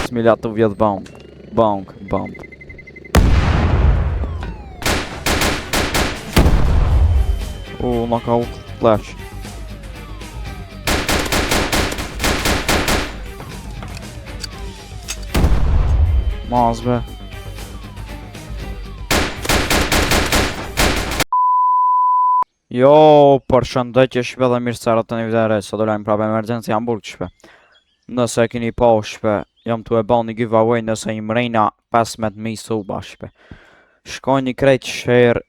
Bismillah të vjetë bomb. Bomb. Knockout flash. Mazbe. Jo, përshëndetje shpe dhe mirë sërët të një videre, sot do lajmë prapë emergenci Hamburg shpe. Nëse e kini po shpe, jam të e ba një giveaway nëse i mrejna 15.000 suba shpe. Shkojni krejt share,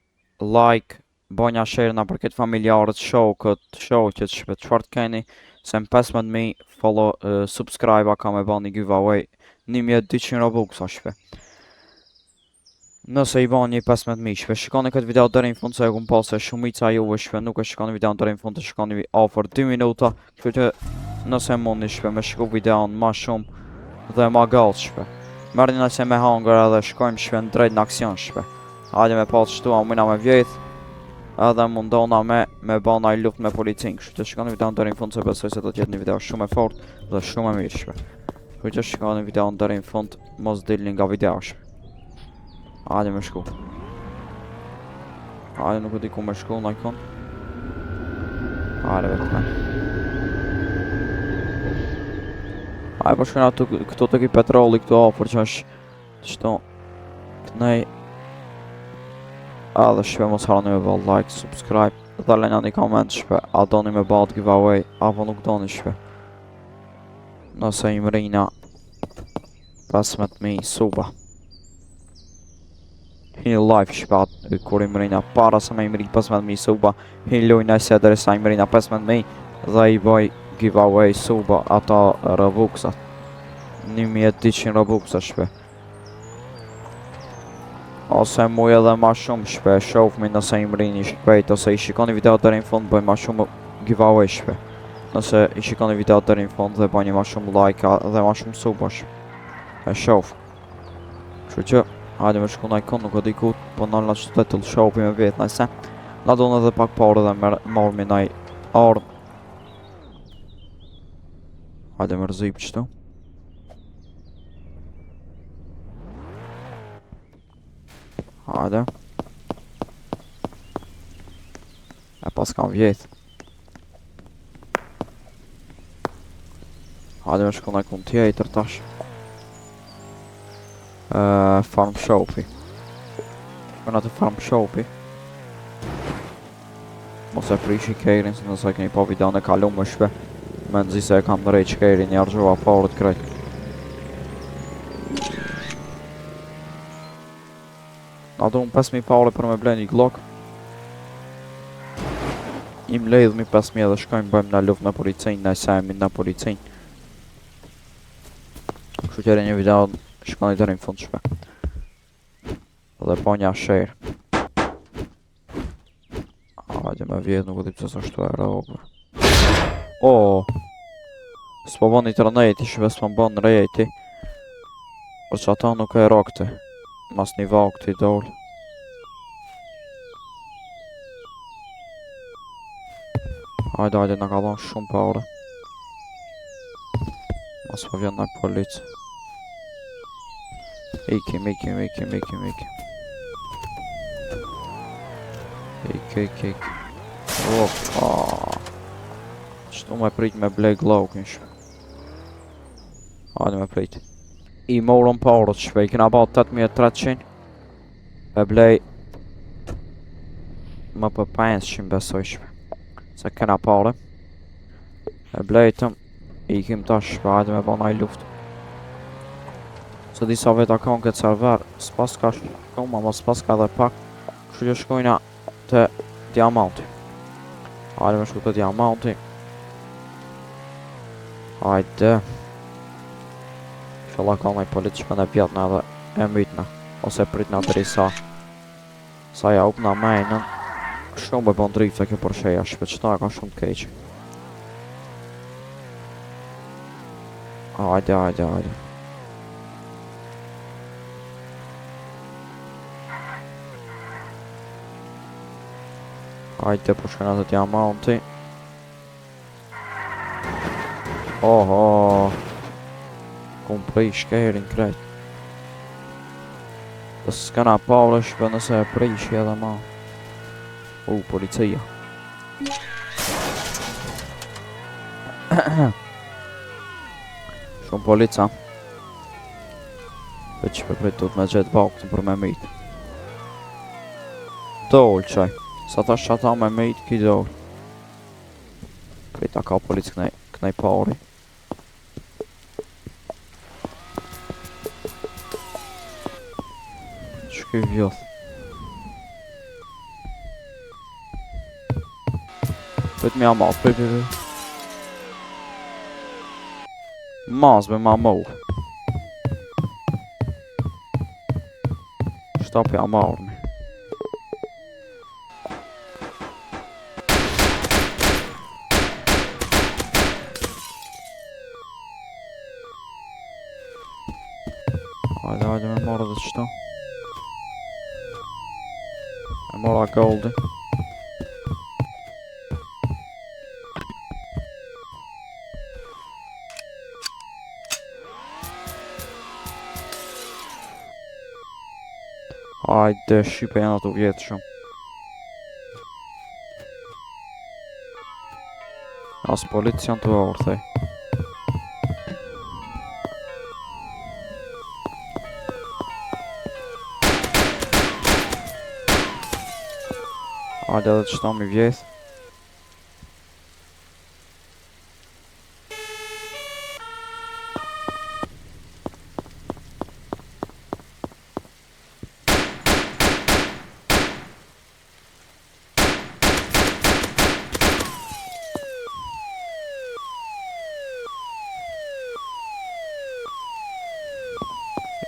like, bonja share na për këtë familjarët, shokët shpe, qëfar të keni, se më 15.000 follow, subscribe ka me ba një giveaway 1200 robux shpe. Nëse i ban një 15.000 shpe, shikoni këtë video deri në fund se e kum pas se shumica juve shpe nuk e shikoni video deri në fund të shikoni afër 2 minuta, kështu që nëse mundi shpe me shiku videon ma shumë dhe ma galt shpe. Merrni nëse me hangër edhe shkojmë shpe në drejt në aksion shpe. Hajde me pas shtua mujna me vjet edhe mundona me bana i luft me policin, kështu që shikoni videon deri në fund se besoj se do t'jetë një video shumë e fort dhe shumë e mirë shpe. Kështu që shikoni videon deri në fund, mos dilni nga video shpe. Hajde me shku. Hajde nuk e di ku me shku në ikon. Hajde vetë. Hajde po shkojna këto të ki petroli këto afer që është qëto kënej. Edhe shpe mos harani me ball like, subscribe. Dhe lejna një comment shpe. A doni me ball giveaway apo nuk doni shpe. Nëse i mrina 15.000 suba. Hini live shpat, kur i mrina para se me i mri 15.000 suba. Hini lujna se dhe sa i mrina 15.000 dhe i boj giveaway suba ata robuxat. 1200 robuxat shpe. Ose muj edhe ma shumë shpe, shofmi nëse i mrini shpejt ose i shikoni video deri në fund bëj ma shumë giveaway shpe. Nëse i shikoni video deri në fund dhe bëjni ma shumë like dhe ma shumë suba shpe. E shof. Kështu që hajde me shku në ikon, nuk o di ku, po nëllë në qëtet të lëshopi me vetë nëjse. Na do në edhe pak parë dhe marrë naj armë. Hajde me rëzip qëtu. Hajde. E pas kam vjetë. Hajde me shku në ikon tjetër tash. Farm shopi. Shkona të farm shopi. Mos e prishi kerin se nëse keni po video në kalu më shpe. Me nëzi se e kam në rejq kerin një argjova parët krejt. Na du më 5.000 pare për me ble një Glock. I më lejdhë mi 5.000 edhe shkojmë bëjmë në luft në policin, në sejmi në policin. Kështu qëri një video shkoni deri në fund shpe. Dhe po një share. Hajde me vjetë, nuk o di pëse së shtu e rogë. S'po bon një të rënejti shpe, s'po bon në rejti. Por që ata nuk e rogëti. Mas një vakti dollë. Hajde, nga ka dhonë shumë pare. Mas po vjen në policë. Ikim. Ik. Opa. Qëtu me prit me blej Glockin shpe. Hajde me prit. I morën parët shpe, i kena ba 8.300. E blej më për 500 besoj shpe. Se kena pare. E blejtëm. Ikim tash shpe, hajde me ba naj luft. Se disa veta ka në këtë server, s'pas ka shumë, ama s'pas ka dhe pak. Kështu që shkojna të diamanti. Hajde me shku të diamanti. Hajde. Shalla ka nëj politë shpe në pjatna edhe e mytna. Ose pritna të risa. Sa ja upna mejnën. Shumë be bon drift e kjo përsheja shpe, qëta ka shumë të keqë. Hajde. Hajde po shkëna të diamanti. Kom prish kerin krejt. Dhe s'kana paure shpe nëse e prish edhe ma. Policia. Shumë polica. Për që përprit të me gjetë bakën për me mitë. Dollë qaj. Sa ta shata me mitë ki dollë. Prita ka policë kënej pari. Që ki vjoth. Prit me amat, prit. Mas me ma mor. Stop ja marmi. Hajde me mora dhe qëta. Me mora goldi. Hajde, shqipe janë ato vjetë shumë. As polici janë të orthej. Hajde edhe qëta mi vjetë.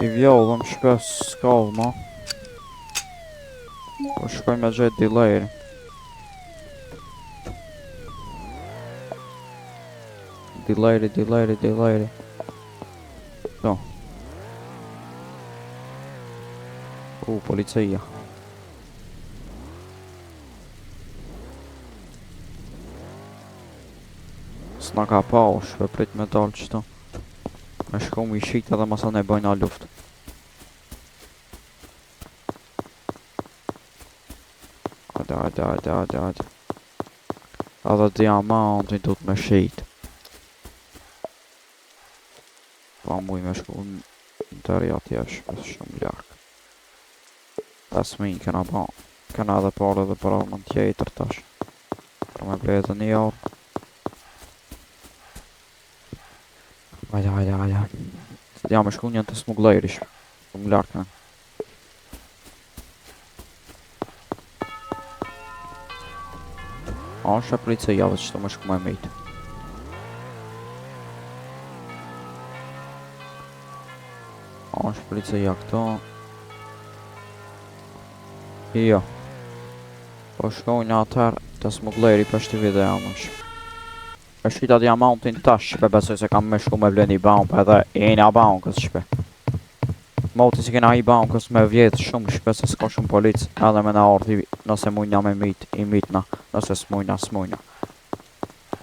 I vjollëm shpes s'kallë ma. Po shkoj me gjetë delayri. Delayri. Do. Policia. S'na ka pa o shpe prit me dalë qëto. Me shku mi shita dhe masa ne bëjna luft. Hajde. Edhe diamantin du t'me shit. Pa muj me shku në tëri atje shpes shumë ljark. 5.000 kena ba. Kena edhe parë edhe për armën tjetër tash. Për me blejtë një orë. Hajde. Ja me shku njën të smuglejrish. Shumë larkë. A është e policia dhe që të me shku me mitë. A është policia këto. Jo. Po shku një atër të smuglejri për shti video më shumë. E shkita diamantin tash shpe besoj se kam me shku me vlen i bank edhe e një bankës shpe. Moti si kena i bankës me vjetë shumë shpe se s'ka shumë policë edhe me na orthi nëse mujna me mit, i mitna, nëse s'mujna.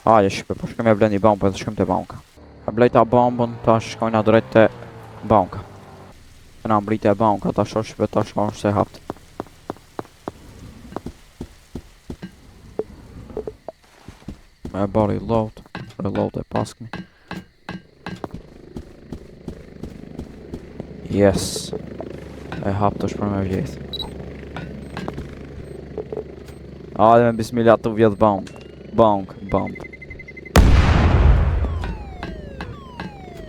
Hajde shpe, po shkoj me vlen i bank edhe shkojmë te banka. E blejta bombën tash shkojna drejt te banka. Kena mbrite e banka tash o shpe tash o se hapt. Me bari reload e paskmi. Yes. E hap të shpër me vjetë. Hajde me bismillah të vjetë bomb.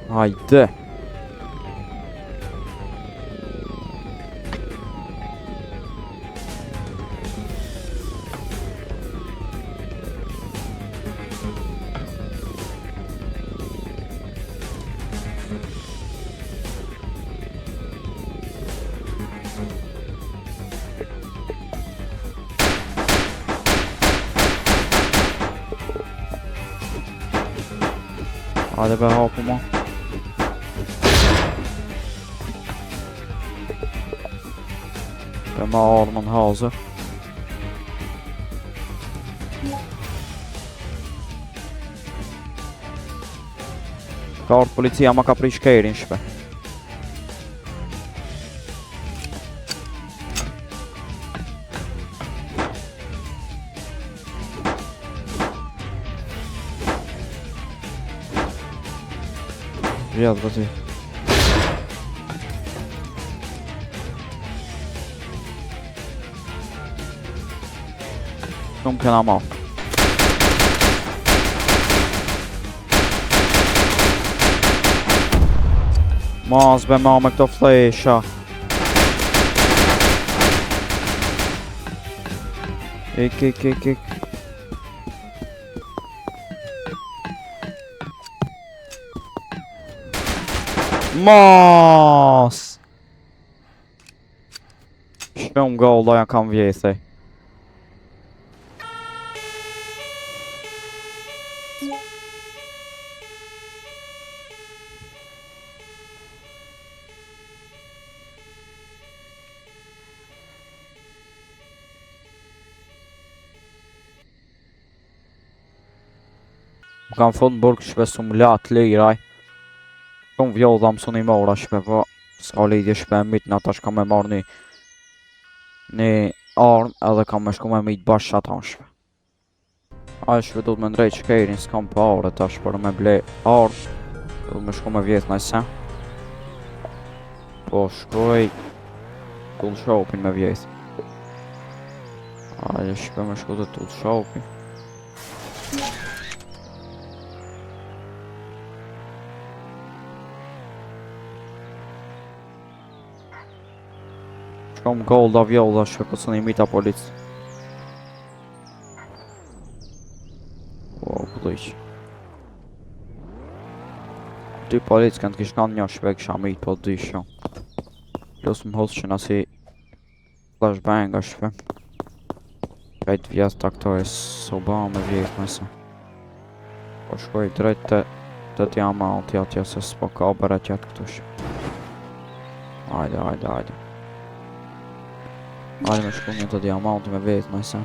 Hajde. Hajde be hapu ma. Be ma armën hazër. Ka ardhur policia ma ka prish kerin shpe. Vjetë këti. Shumë kena marrë. Mos be ma me këto flesha. Ik. Mos! Shumë gol do janë kam vjethi. Më kam fund burg shpe s'u lat liraj. Shumë vjoll dha mësuni mora shpe, po s'ka lidhje shpe mit në ata shka me marrë një armë edhe kam me shku me mit bashkë ata shpe. A shpe du t'me ndrejt shkerin, s'kam pa arë tash për me ble armë. Du me shku me vjetë nëjse. Po shkoj tull shopin me vjetë. A shpe me shku të tull shopin. Shkom gold da vjolla shpe për së një mita polic. O, pëdojq. Dy polic kanë t'kish kanë një shpe kësha mit po dy shumë. Plus më hosë që nësi flashbang a shpe. Kajt vjetë ta këto e soba me vjetë nëse. Po shkoj drejt të diamant atja se s'po ka bërët jetë këtu shpe. Hajde. Hajde me shku një të diamant me vetë nëse.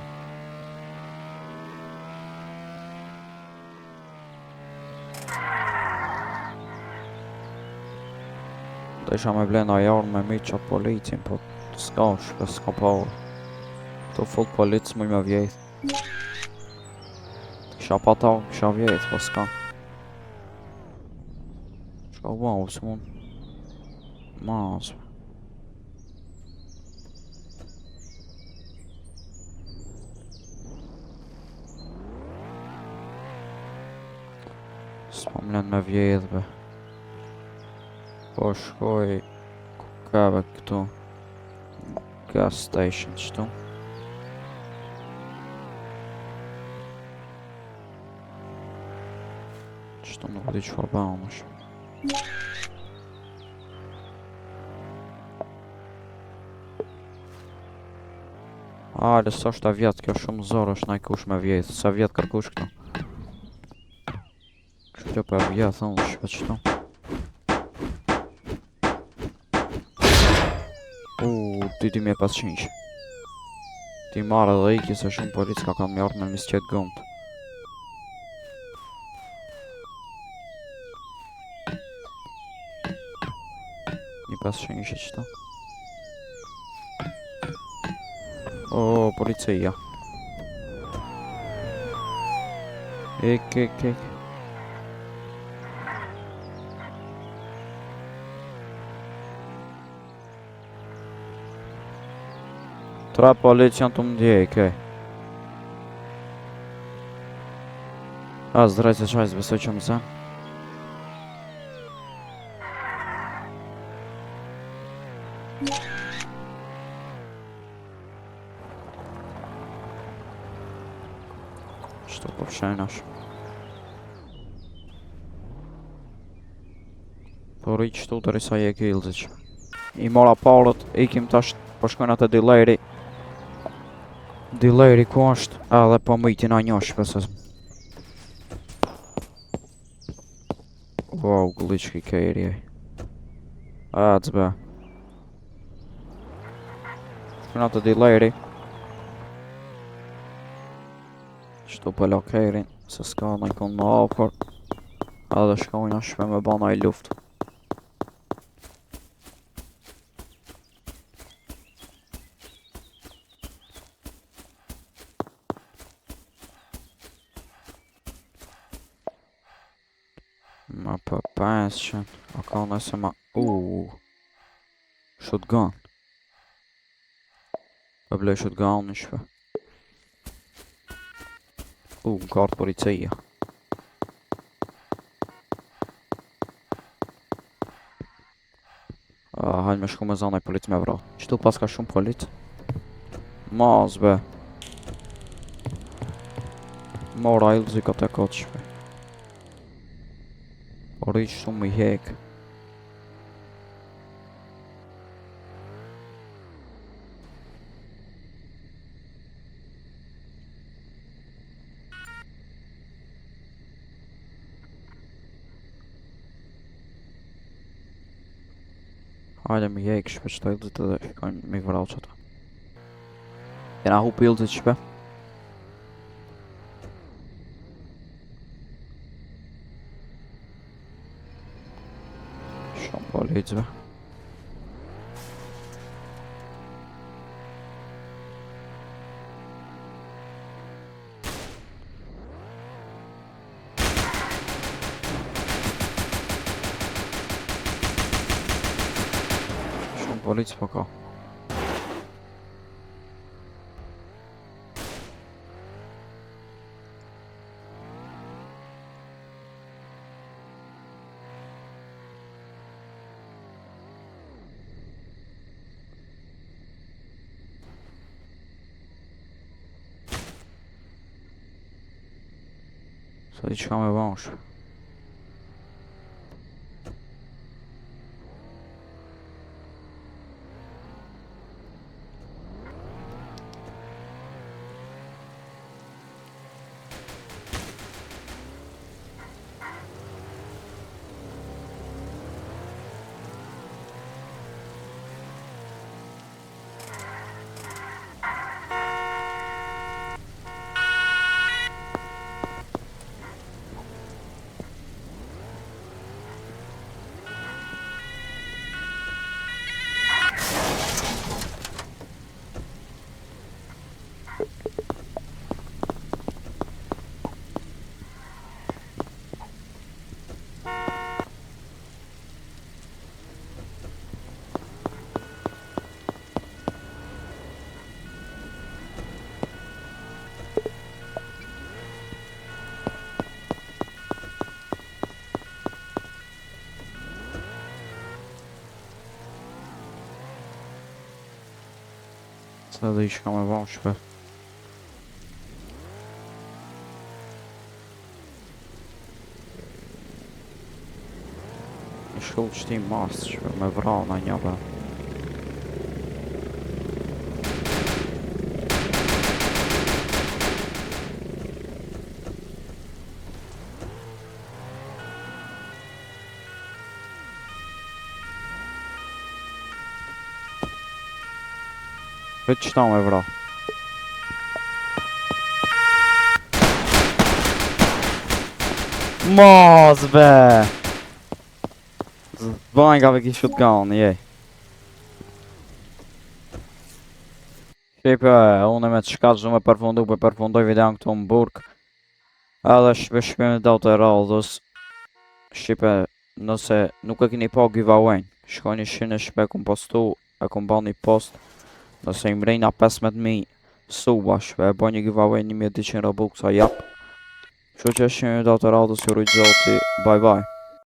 Do isha me blenda jarë me mi qatë policin, po s'ka shpe s'ka parë. Këtu full polic muj me vjetë. Kisha pa ta, kisha vjetë, po s'ka. Shka wow, s'mun. Masë. S'pam len me vjetë be. Po shkoj ku kave këtu gas station qëtu. Qëtu nuk di qëfar bëhem është. Hajde s'është ta vjetë kjo shumë zorë është naj kush me vjetë. Sa vjetë kërkush këtu. Kjo për vjetë unë shpe qëtu. 2500. Ti marrë dhe iki se shumë polic ka kanë mjartë me misqet gëmët. Një 500 ishe qëta. O, policia. Ik. Tre polic janë të më ndjekë. As drejt se qajs besoj që më zën. Qëto po fshenash. Po rri qëtu të risa je gildiq. I mora parët, ikim tash po shkojnë atë delayri. Delayri ku është edhe po mëjtin a njosh pësës. Wow, glitch ki kejri ej. Ads be. Shkojnë atë delayri. Qëtu pëllo kejrin, se s'ka në ikon më apër. Edhe shkojnë shpe me bana i luft. Ma për 500, a ka nëse ma... Shotgun. E blej shotgun në shpe. Në kartë policia. Hajnë me shku me zana i polit me vra. Qëtu pas ka shumë polit? Maz be. Mora ilë zika të kotë shpe. Por ishë shumë i hek. Hajde mi hek shpe qëta ilëzit edhe shkojnë mi vrau qëta. Kena hup ilëzit shpe. Shumë policve. Polic po ka. Sa di qka me bash. Sa dhe ishka me bash shpe. Në shkull qëtim mas shpe me vrana një be. Vetë qëta me vra. Maz be! Zbajnë ka veki shotgun, jej. Shqipe, unë me të shkatë zhu me përfundoj videon këtu në burg. Edhe shpeshme me datë e radhës. Shqipe, nëse nuk e kini pa giveaway, shkojni shine shpe kum postu, e kum ba një post. Nëse i mrejna 15.000 suba shpe, e ba një giveaway 1200 Robux a jap. Që që shqipe me datë e radhës, ju rujtë zoti, bye bye.